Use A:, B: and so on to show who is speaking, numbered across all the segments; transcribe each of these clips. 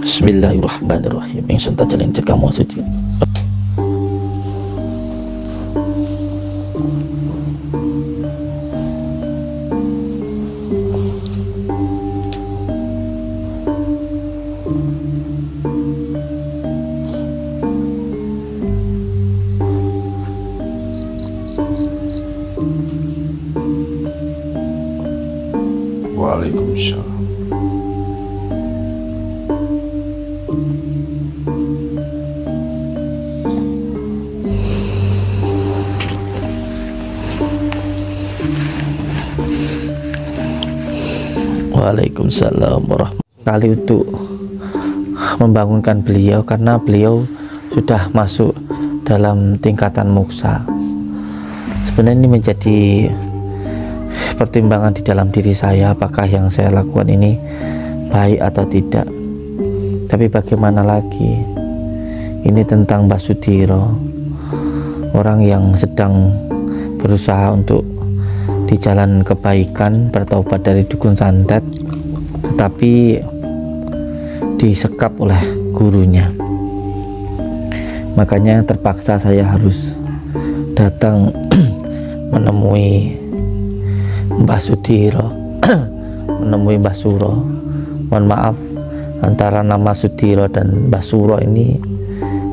A: Bismillahirrahmanirrahim. Ingsun tajalin cekamu suci.
B: Waalaikumsalam.
A: Waalaikumsalam warahmatullahi kali untuk membangunkan beliau, karena beliau sudah masuk dalam tingkatan moksa. Sebenarnya ini menjadi pertimbangan di dalam diri saya, apakah yang saya lakukan ini baik atau tidak. Tapi bagaimana lagi, ini tentang Mbah Sudiro, orang yang sedang berusaha untuk di jalan kebaikan, bertaubat dari dukun santet, tetapi disekap oleh gurunya. Makanya terpaksa saya harus datang menemui Mbah Sudiro, menemui Mbah Suro. Mohon maaf, antara nama Sudiro dan Mbah Suro ini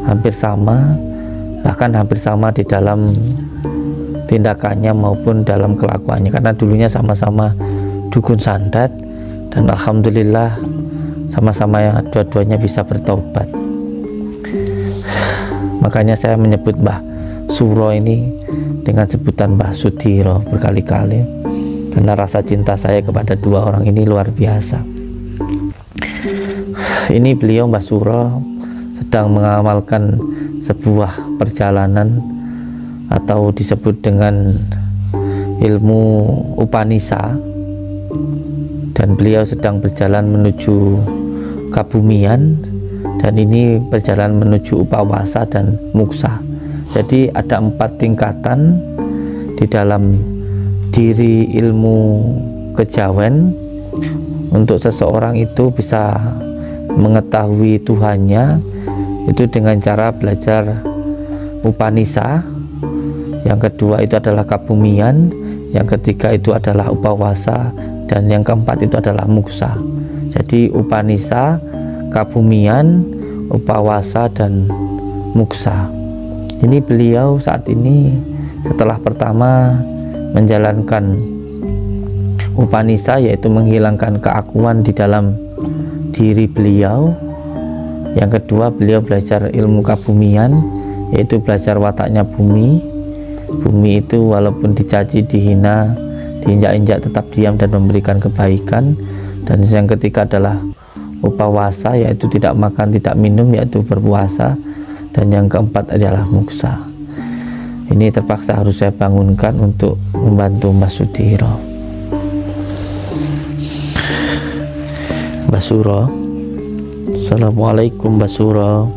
A: hampir sama, bahkan hampir sama di dalam tindakannya maupun dalam kelakuannya, karena dulunya sama-sama dukun santet, dan alhamdulillah sama-sama yang dua-duanya bisa bertobat. Makanya saya menyebut Mbah Suro ini dengan sebutan Mbah Sudiro berkali-kali, karena rasa cinta saya kepada dua orang ini luar biasa. Ini beliau Mbah Suro sedang mengamalkan sebuah perjalanan atau disebut dengan ilmu Upanisa, dan beliau sedang berjalan menuju Kabumian, dan ini perjalanan menuju Upawasa dan Muksa. Jadi ada 4 tingkatan di dalam diri ilmu kejawen. Untuk seseorang itu bisa mengetahui Tuhannya itu dengan cara belajar Upanisa. Yang kedua itu adalah Kabumian, yang ketiga itu adalah Upawasa, dan yang keempat itu adalah Muksa. Jadi Upanisa, Kabumian, Upawasa, dan Muksa. Ini beliau saat ini setelah pertama menjalankan Upanisa, yaitu menghilangkan keakuan di dalam diri beliau. Yang kedua, beliau belajar ilmu Kabumian, yaitu belajar wataknya bumi. Bumi itu walaupun dicaci, dihina, diinjak-injak tetap diam dan memberikan kebaikan. Dan yang ketiga adalah Upawasa, yaitu tidak makan tidak minum, yaitu berpuasa. Dan yang keempat adalah Muksa. Ini terpaksa harus saya bangunkan untuk membantu Mbah Sudiro. Mbah Suro, Assalamualaikum Mbah Suro.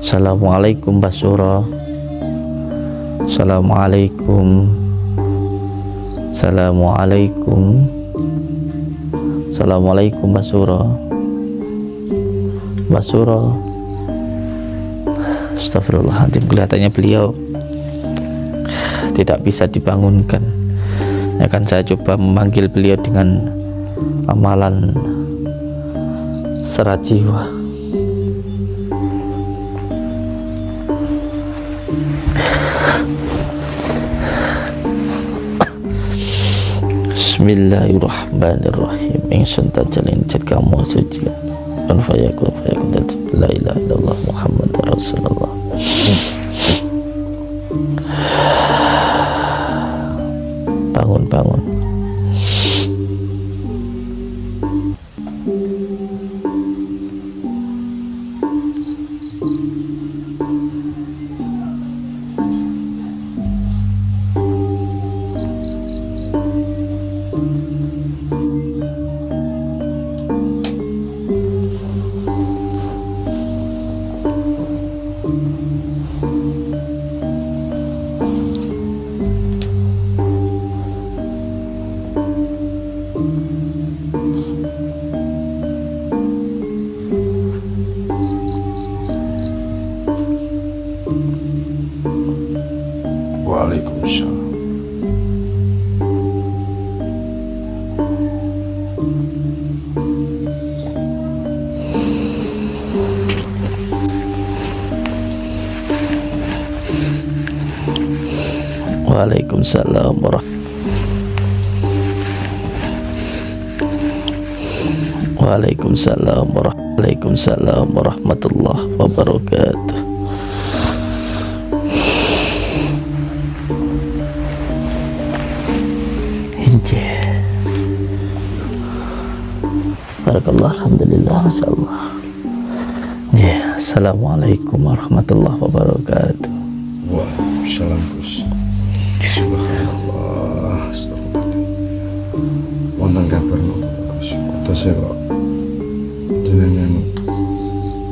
A: Assalamualaikum Mbah Suro. Assalamualaikum. Assalamualaikum. Assalamualaikum Mbah Suro. Mbah Suro. Astagfirullahaladzim, kelihatannya beliau tidak bisa dibangunkan. Akan saya coba memanggil beliau dengan amalan serat jiwa. Bismillahirrahmanirrahim. Ingsun tajalin cekamu suci dan fayakun la ilaha illallah Muhammadar Rasulullah. Bangun. Waalaikumsalam Waalaikumsalam warahmatullahi wabarakatuh. Barakallah, alhamdulillah, masyaallah. Ya, assalamualaikum warahmatullahi wabarakatuh.
B: Waalaikumsalam Gus. Subhanallah, astagfirullah. Wonten kabar nopo Gus? Terus kok jenengan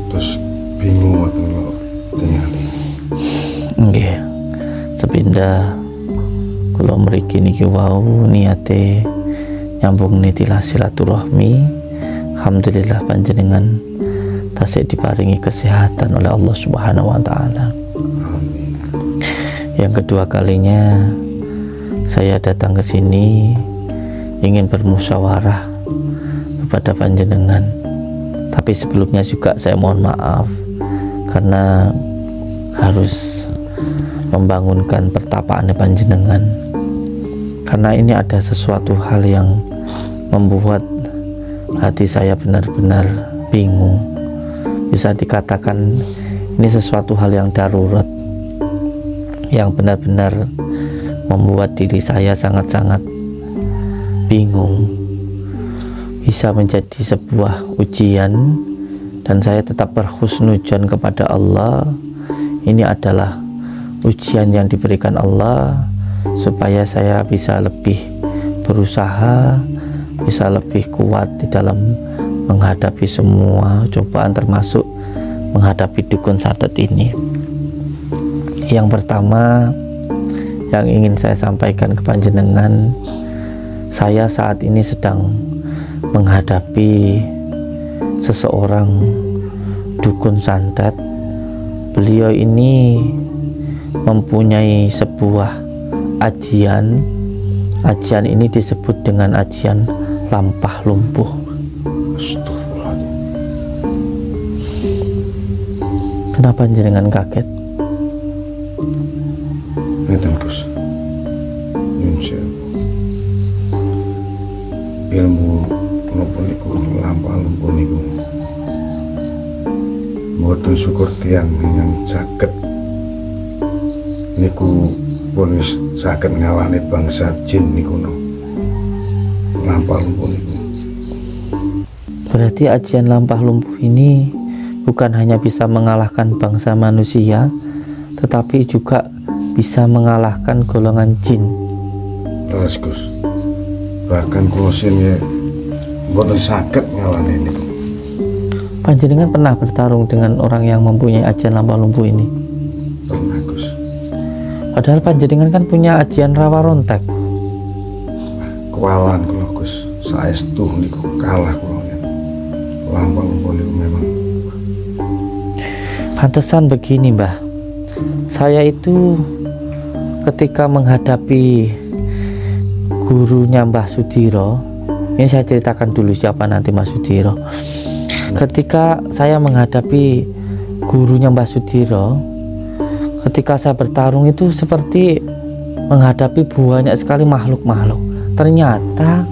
B: terus bingung atau kok tingali?
A: Nggih. Sepindah kula mriki niki wau niate nyambung nitilah silaturahmi. Alhamdulillah panjenengan tasik diparingi kesehatan oleh Allah Subhanahu wa taala.
B: Amin.
A: Yang kedua kalinya saya datang ke sini ingin bermusyawarah kepada panjenengan. Tapi sebelumnya juga saya mohon maaf karena harus membangunkan pertapaan panjenengan. Karena ini ada sesuatu hal yang membuat hati saya benar-benar bingung. Bisa dikatakan ini sesuatu hal yang darurat, yang benar-benar membuat diri saya sangat-sangat bingung. Bisa menjadi sebuah ujian dan saya tetap berhusnudzon kepada Allah. Ini adalah ujian yang diberikan Allah supaya saya bisa lebih berusaha, bisa lebih kuat di dalam menghadapi semua cobaan, termasuk menghadapi dukun santet ini. Yang pertama yang ingin saya sampaikan ke panjenengan, saya saat ini sedang menghadapi seseorang dukun santet. Beliau ini mempunyai sebuah ajian. Ajian ini disebut dengan ajian lampah lumpuh. Kenapa jenengan kaget?
B: Ngeten Gus. Ilmu napa niku lampah lumpuh niku mboten syukur tiyang ingkang saged niku pun saged ngalahne bangsa jin niku no. Lampah lumpuh niku.
A: Berarti ajian lampah lumpuh ini bukan hanya bisa mengalahkan bangsa manusia, tetapi juga bisa mengalahkan golongan jin.
B: Leres Gus. Bahkan kula sini mboten saged ngalahne niku.
A: Panjenengan pernah bertarung dengan orang yang mempunyai ajian lampah lumpuh ini?
B: Pernah Gus.
A: Padahal panjenengan kan punya ajian rawa rontek.
B: Kualan kula Gus. Saestu niku kalah kula. Lampah lumpuh niku memang.
A: Pantesan begini Mbah, saya itu ketika menghadapi gurunya Mbah Sudiro, ini saya ceritakan dulu siapa nanti Mas Sudiro. Ketika saya menghadapi gurunya Mbah Sudiro, ketika saya bertarung itu seperti menghadapi banyak sekali makhluk-makhluk. Ternyata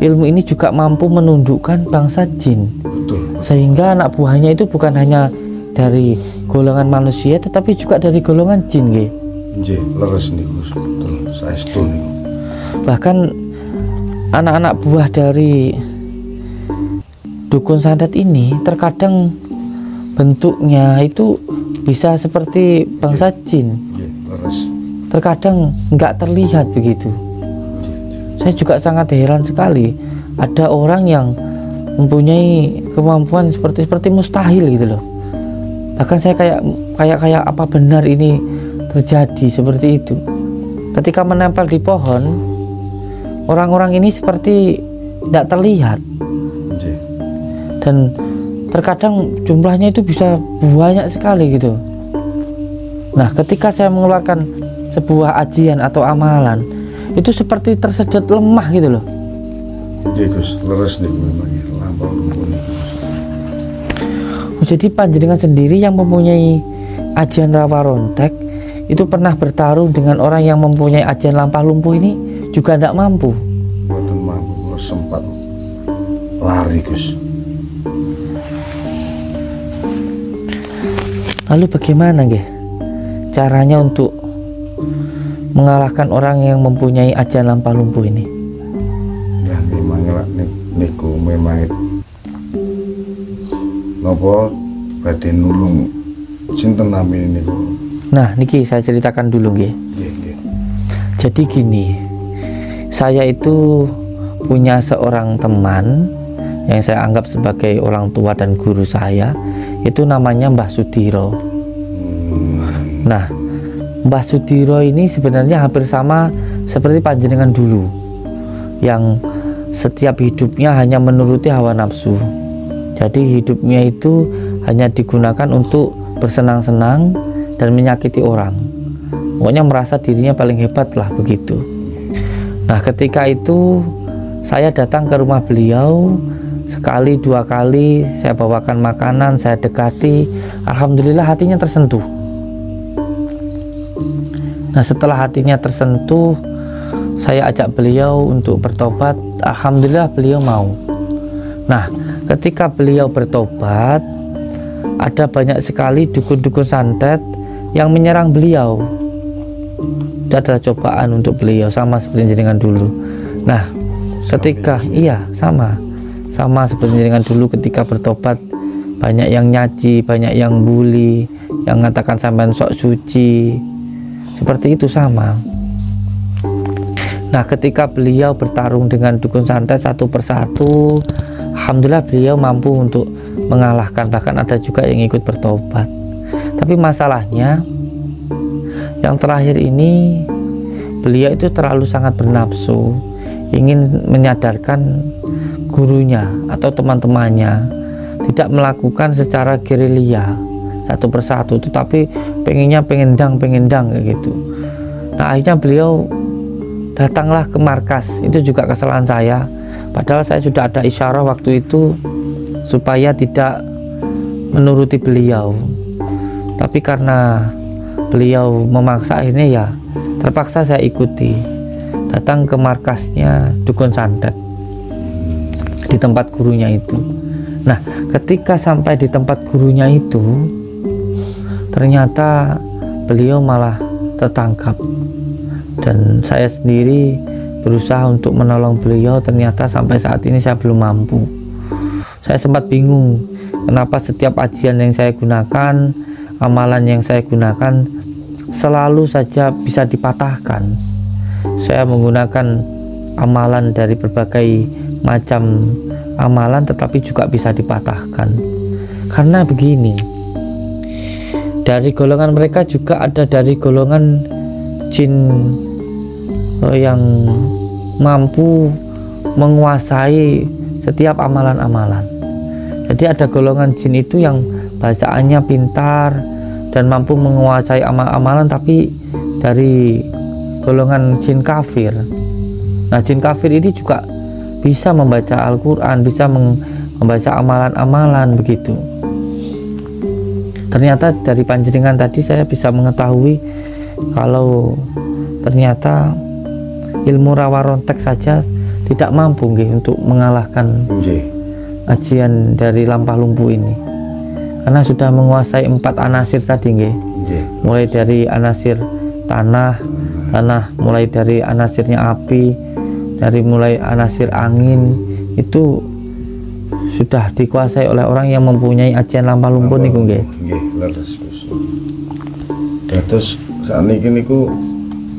A: ilmu ini juga mampu menundukkan bangsa jin.
B: Betul.
A: Sehingga anak buahnya itu bukan hanya dari golongan manusia tetapi juga dari golongan jin nggih.
B: Nggih, leres niku betul. Saestu niku.
A: Bahkan anak-anak buah dari dukun santet ini terkadang bentuknya itu bisa seperti bangsa jin.
B: Nggih, leres.
A: Terkadang nggak terlihat begitu. Saya juga sangat heran sekali ada orang yang mempunyai kemampuan seperti mustahil gitu loh. Bahkan saya kayak apa benar ini terjadi seperti itu. Ketika menempel di pohon, orang-orang ini seperti tidak terlihat. Dan terkadang jumlahnya itu bisa banyak sekali gitu. Nah, ketika saya mengeluarkan sebuah ajian atau amalan, itu seperti tersedot lemah gitu loh.
B: Nggih Gus, leres niku memang lampah lumpuh niku.
A: Jadi panjenengan sendiri yang mempunyai ajian rawa rontek itu pernah bertarung dengan orang yang mempunyai ajian lampah lumpuh ini juga tidak mampu.
B: Mboten mampu, kula sempat lari Gus.
A: Lalu bagaimana nggih caranya untuk mengalahkan orang yang mempunyai ajian lampah lumpuh ini?
B: Ya memang niku memang napa badhe nulung sinten namine niku.
A: Nah, niki saya ceritakan dulu nggih.
B: Nggih, nggih.
A: Jadi gini, saya itu punya seorang teman yang saya anggap sebagai orang tua dan guru saya, itu namanya Mbah Sudiro. Nah, Mbah Sudiro ini sebenarnya hampir sama seperti panjenengan dulu, yang setiap hidupnya hanya menuruti hawa nafsu. Jadi hidupnya itu hanya digunakan untuk bersenang-senang dan menyakiti orang. Pokoknya merasa dirinya paling hebat lah begitu. Nah, ketika itu saya datang ke rumah beliau sekali dua kali, saya bawakan makanan, saya dekati, alhamdulillah hatinya tersentuh. Nah, setelah hatinya tersentuh, saya ajak beliau untuk bertobat, alhamdulillah beliau mau. Nah, ketika beliau bertobat, ada banyak sekali dukun-dukun santet yang menyerang beliau. Itu adalah cobaan untuk beliau, sama seperti dengan dulu. Nah, ketika sama seperti dengan dulu ketika bertobat, banyak yang nyaci, banyak yang bully, yang mengatakan sampean sok suci, seperti itu sama. Nah, ketika beliau bertarung dengan dukun santet satu persatu, alhamdulillah beliau mampu untuk mengalahkan, bahkan ada juga yang ikut bertobat. Tapi masalahnya yang terakhir ini, beliau itu terlalu sangat bernafsu, ingin menyadarkan gurunya atau teman-temannya, tidak melakukan secara gerilya satu persatu, tetapi pengen dang kayak gitu. Nah, akhirnya beliau datanglah ke markas. Itu juga kesalahan saya, padahal saya sudah ada isyarah waktu itu supaya tidak menuruti beliau, tapi karena beliau memaksa, akhirnya ya terpaksa saya ikuti, datang ke markasnya dukun santet di tempat gurunya itu. Nah, ketika sampai di tempat gurunya itu, ternyata beliau malah tertangkap, dan saya sendiri berusaha untuk menolong beliau. Ternyata sampai saat ini saya belum mampu. Saya sempat bingung kenapa setiap ajian yang saya gunakan, amalan yang saya gunakan selalu saja bisa dipatahkan. Saya menggunakan amalan dari berbagai macam amalan, tetapi juga bisa dipatahkan. Karena begini, dari golongan mereka juga ada dari golongan jin yang mampu menguasai setiap amalan-amalan. Jadi ada golongan jin itu yang bacaannya pintar dan mampu menguasai amalan, tapi dari golongan jin kafir. Nah, jin kafir ini juga bisa membaca Al-Quran, bisa membaca amalan-amalan begitu. Ternyata dari panjenengan tadi saya bisa mengetahui kalau ternyata ilmu rawa rontek saja tidak mampu untuk mengalahkan ajian dari lampah lumpuh ini, karena sudah menguasai 4 anasir tadi mulai dari anasir tanah, mulai dari anasirnya api, mulai anasir angin, itu sudah dikuasai oleh orang yang mempunyai ajian lampah lumpuh niku nggih.
B: Terus saat ini niku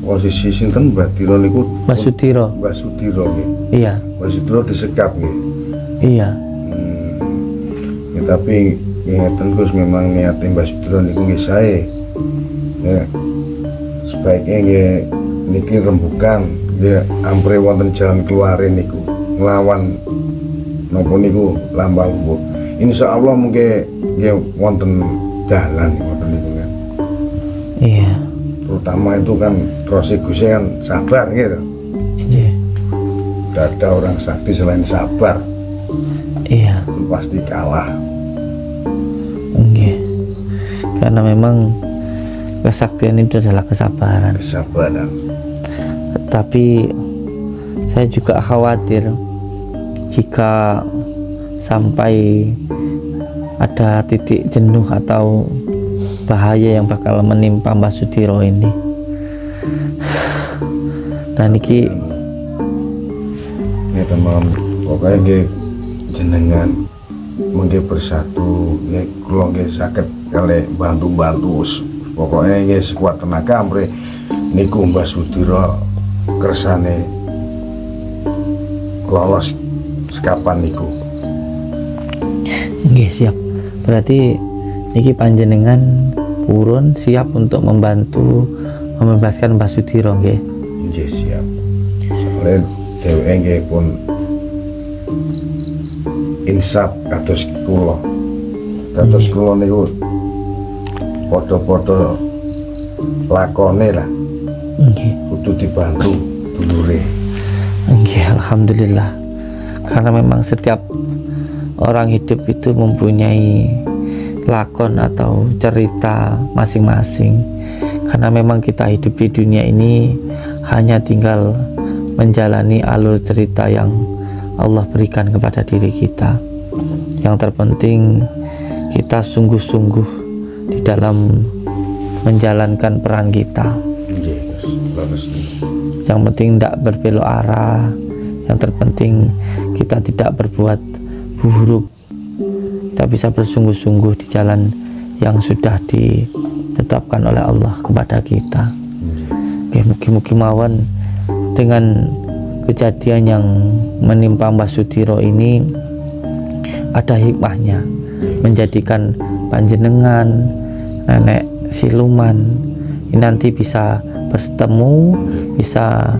B: posisi sinten Mbah Diro niku?
A: Mbah Sudiro.
B: Mbah Sudiro nggih.
A: Iya.
B: Mbah Sudiro disekap nggih.
A: Iya.
B: Ya, tapi ingatan Gus memang niatnya Mbah Sudiro niku nggih sae. Ya. Sebaiknya nggih niki rembukan nggih ampre wonten jalan keluar niku nglawan napa niku lampah lumpuh. Insyaallah mungkin nggih wonten dalan wonten niku kan.
A: Iya.
B: Terutama itu kan terus Gus kan sabar gitu.
A: Iya.
B: Tidak ada orang sakti selain sabar.
A: Iya.
B: Itu pasti kalah.
A: Iya. Karena memang kesaktian itu adalah kesabaran. Tapi saya juga khawatir jika sampai ada titik jenuh atau bahaya yang bakal menimpa Mbah Sudiro ini. Dan iki
B: teman pokoknya nggih jenengan mengke bersatu nggih kula nggih saged kalih bantu-bantu pokoknya nggih sekuat tenaga amre niku Mbah Sudiro kersane lolos sekapan niku.
A: Nggih siap. Berarti niki panjenengan purun siap untuk membantu membebaskan Mbah Sudiro nggih.
B: Nggih siap. Soale dheweke nggih pun insaf kados kula. Kados kula niku padha-padha lakone lah.
A: Nggih.
B: Kudu dibantu dulure.
A: Nggih, alhamdulillah. Karena memang setiap orang hidup itu mempunyai lakon atau cerita masing-masing. Karena memang kita hidup di dunia ini hanya tinggal menjalani alur cerita yang Allah berikan kepada diri kita. Yang terpenting kita sungguh-sungguh di dalam menjalankan peran kita. Yang penting tidak berbelok arah. Yang terpenting kita tidak berbuat buruk, kita bisa bersungguh-sungguh di jalan yang sudah ditetapkan oleh Allah kepada kita. Mugi-mugi mawon dengan kejadian yang menimpa Mbah Sudiro ini ada hikmahnya, menjadikan panjenengan nenek siluman ini nanti bisa bertemu, bisa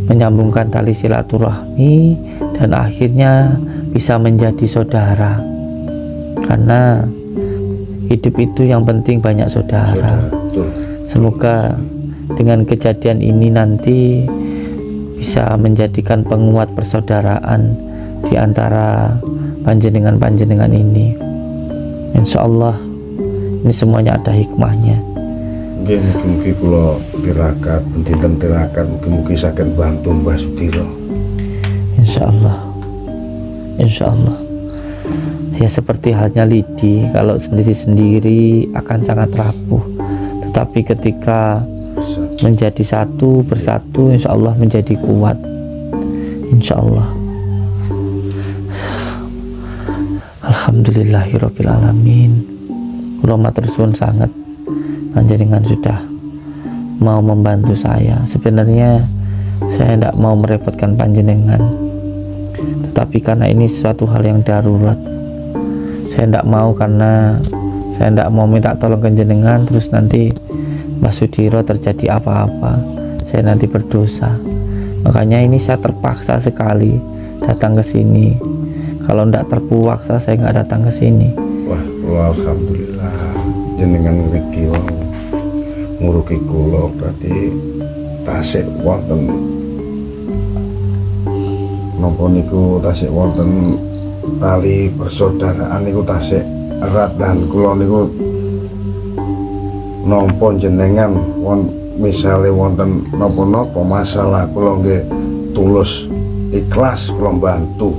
A: menyambungkan tali silaturahmi, dan akhirnya bisa menjadi saudara. Karena hidup itu yang penting banyak saudara. Semoga dengan kejadian ini nanti bisa menjadikan penguat persaudaraan di antara panjenengan-panjenengan ini. Insya Allah ini semuanya ada hikmahnya.
B: Mungkin kula tirakat, dinten tirakat, mungkin saged bantu Mbah Sudiro.
A: Insya Allah. Insya Allah. Ya seperti halnya lidi, kalau sendiri-sendiri akan sangat rapuh. Tetapi ketika menjadi satu, bersatu, insya Allah menjadi kuat. Insya Allah. Alhamdulillahirabbil alamin. Kula matur suwun sangat. Panjenengan sudah mau membantu saya. Sebenarnya saya tidak mau merepotkan panjenengan, tetapi karena ini suatu hal yang darurat, saya tidak mau, karena saya tidak mau minta tolong panjenengan terus nanti Mbah Sudiro terjadi apa-apa, saya nanti berdosa. Makanya ini saya terpaksa sekali datang ke sini. Kalau tidak terpaksa saya nggak datang ke sini.
B: Wah, alhamdulillah jenengan mriki nguruki kula berarti tasik wonten napa niku, tasik wonten tali persaudaraan niku tasik erat, dan kula niku nampa jenengan misale wonten napa-napa masalah kula nggih tulus ikhlas kula bantu.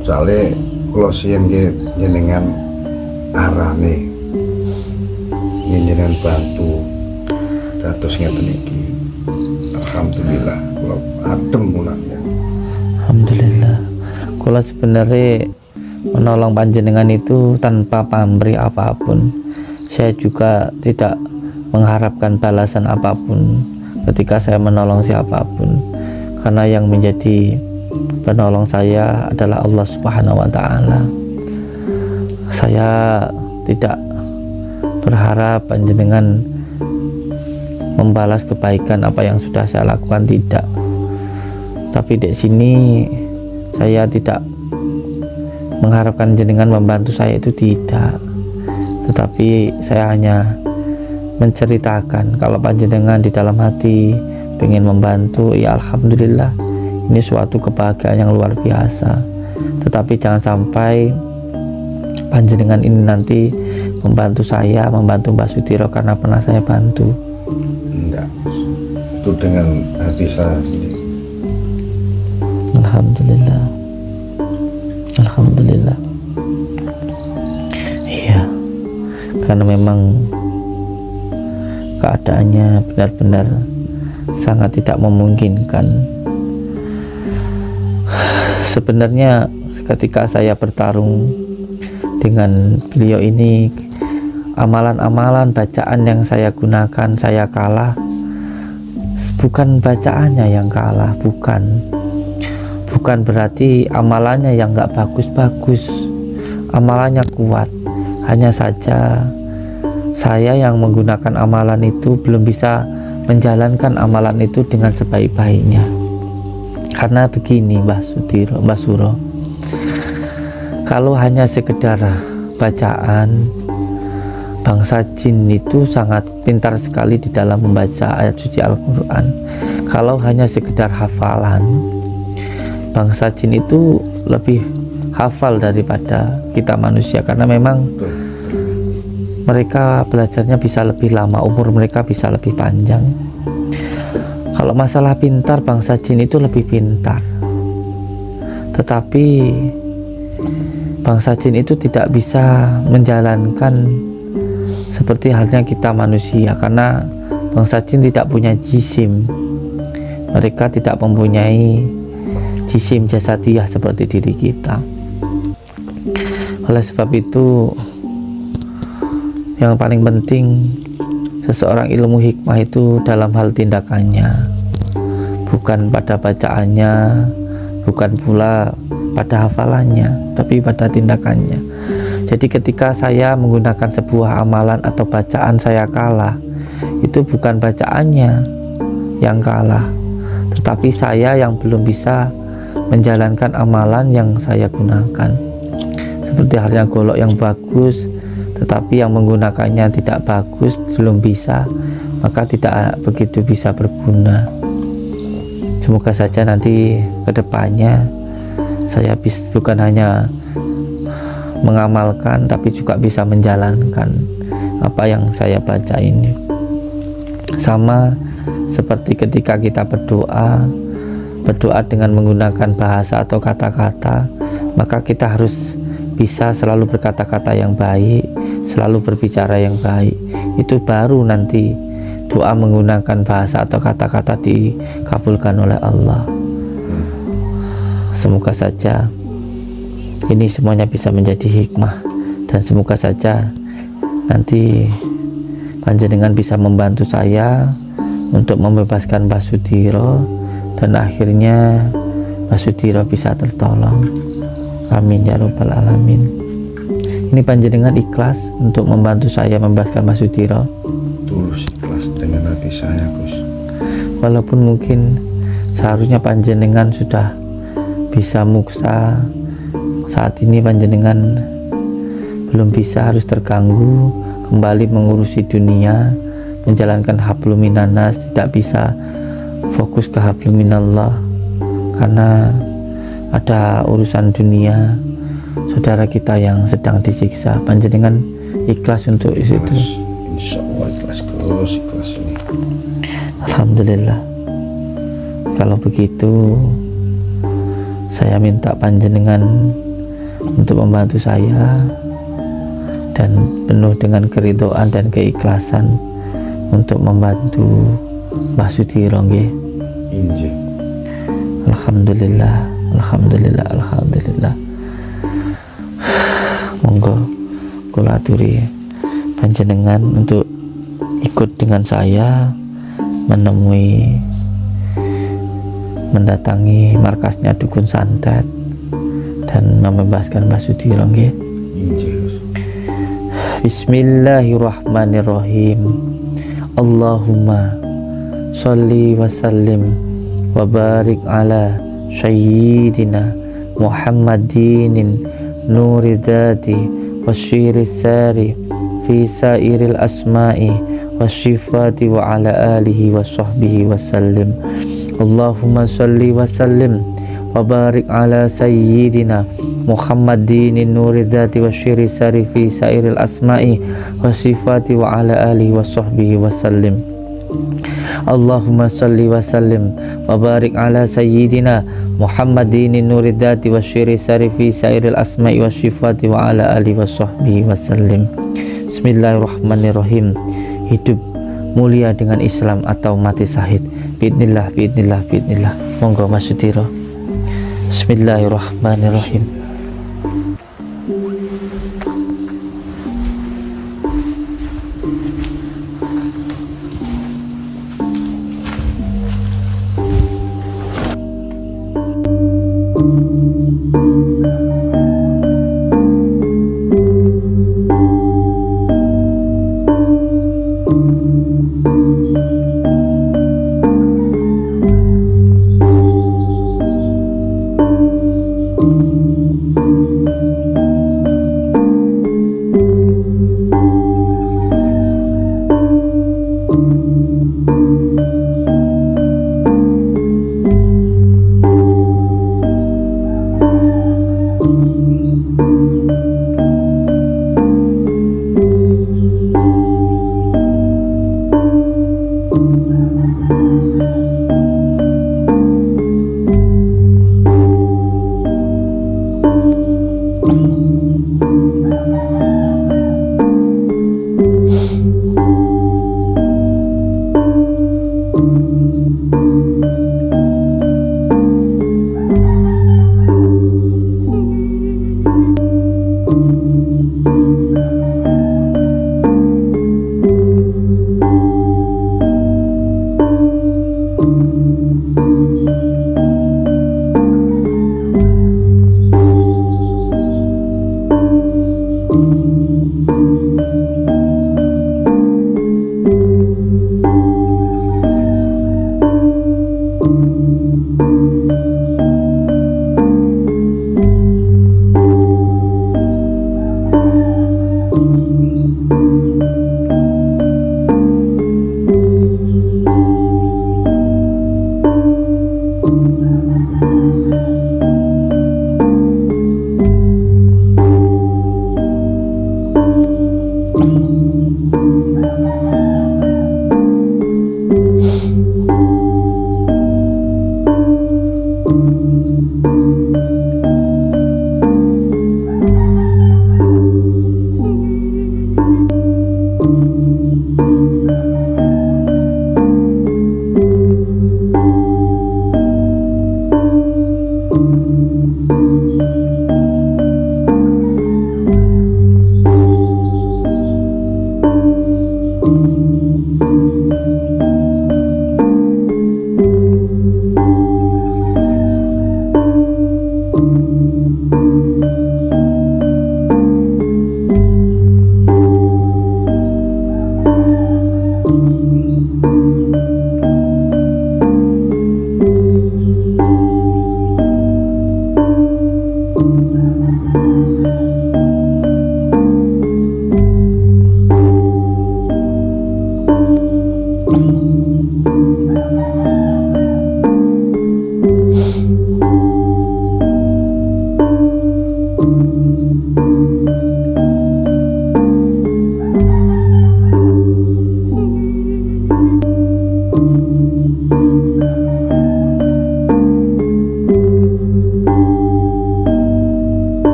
B: Sale kula sien nggih jenengan arane jenengan bantu dados ngeten iki. Alhamdulillah kula adem munane.
A: Alhamdulillah. Kula sebenarnya menolong panjenengan itu tanpa pamrih apapun. Saya juga tidak mengharapkan balasan apapun ketika saya menolong siapapun, karena yang menjadi penolong saya adalah Allah Subhanahu wa Ta'ala. Saya tidak berharap panjenengan membalas kebaikan apa yang sudah saya lakukan, tidak. Tapi di sini saya tidak mengharapkan jenengan membantu saya, itu tidak. Tetapi saya hanya menceritakan kalau panjenengan di dalam hati pengen membantu, ya alhamdulillah, ini suatu kebahagiaan yang luar biasa. Tetapi jangan sampai panjenengan ini nanti membantu saya, membantu Mbah Sudiro karena pernah saya bantu.
B: Enggak, itu dengan hati saya sendiri.
A: Alhamdulillah, alhamdulillah. Iya, karena memang keadaannya benar-benar sangat tidak memungkinkan. Sebenarnya ketika saya bertarung dengan beliau ini, amalan-amalan bacaan yang saya gunakan, saya kalah. Bukan bacaannya yang kalah, bukan berarti amalannya yang nggak bagus-bagus, amalannya kuat. Hanya saja saya yang menggunakan amalan itu belum bisa menjalankan amalan itu dengan sebaik-baiknya. Karena begini Mbah Suro, kalau hanya sekedar bacaan, bangsa jin itu sangat pintar sekali di dalam membaca ayat suci Al-Quran. Kalau hanya sekedar hafalan, bangsa jin itu lebih hafal daripada kita manusia, karena memang mereka belajarnya bisa lebih lama, umur mereka bisa lebih panjang. Kalau masalah pintar, bangsa jin itu lebih pintar, tetapi bangsa jin itu tidak bisa menjalankan seperti halnya kita manusia, karena bangsa jin tidak punya jisim. Mereka tidak mempunyai jisim jasadiah seperti diri kita. Oleh sebab itu, yang paling penting seseorang ilmu hikmah itu dalam hal tindakannya, bukan pada bacaannya, bukan pula pada hafalannya, tapi pada tindakannya. Jadi ketika saya menggunakan sebuah amalan atau bacaan saya kalah, itu bukan bacaannya yang kalah, tetapi saya yang belum bisa menjalankan amalan yang saya gunakan. Seperti halnya golok yang bagus, tetapi yang menggunakannya tidak bagus, belum bisa, maka tidak begitu bisa berguna. Semoga saja nanti kedepannya saya bukan hanya mengamalkan, tapi juga bisa menjalankan apa yang saya baca ini. Sama seperti ketika kita berdoa dengan menggunakan bahasa atau kata-kata, maka kita harus bisa selalu berkata-kata yang baik, selalu berbicara yang baik. Itu baru nanti doa menggunakan bahasa atau kata-kata dikabulkan oleh Allah. Semoga saja ini semuanya bisa menjadi hikmah, dan semoga saja nanti panjenengan bisa membantu saya untuk membebaskan Mbah Sudiro, dan akhirnya Mbah Sudiro bisa tertolong. Amin ya robbal alamin. Ini panjenengan ikhlas untuk membantu saya membebaskan Mbah Sudiro?
B: Tulus ikhlas dengan hati saya, Gus.
A: Walaupun mungkin seharusnya panjenengan sudah bisa muksa, saat ini panjenengan belum bisa, harus terganggu kembali mengurusi dunia, menjalankan hablum minannas, tidak bisa fokus ke hablum minallah karena ada urusan dunia, saudara kita yang sedang disiksa. Panjenengan ikhlas untuk itu?
B: Insya Allah ikhlas ini.
A: Alhamdulillah. Kalau begitu, saya minta panjenengan untuk membantu saya dan penuh dengan keridhaan dan keikhlasan untuk membantu Mbah Sudiro nggih.
B: Injih.
A: Alhamdulillah, alhamdulillah, alhamdulillah. Monggo kula aturi panjenengan untuk ikut dengan saya mendatangi markasnya Dukun Santet dan membebaskan Mbah Sudiro nggih. Bismillahirrahmanirrahim. Allahumma sholli wa sallim wa barik ala sayyidina Muhammadin nuri dhati wa syiri sari fi sairil asma'i wa syifati wa ala alihi wa sahbihi wa sallim. Allahumma sholli wa sallim wa barik ala sayyidina Muhammadin nuri dzati wa syiri sarifi sairil asma'i wa sifati wa ala alihi wa sahbihi wa sallim. Allahumma salli wa sallim wa barik ala sayyidina Muhammadin nuri dzati wa syiri sarifi sairil asma'i wa sifati wa ala alihi wa sahbihi wa sallim. Bismillahirrahmanirrahim. Hidup mulia dengan Islam atau mati syahid. Bismillah, bismillah, bismillah. Monggo Mas Sudiro. Bismillahirrahmanirrahim.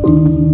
B: Wabarakatuh.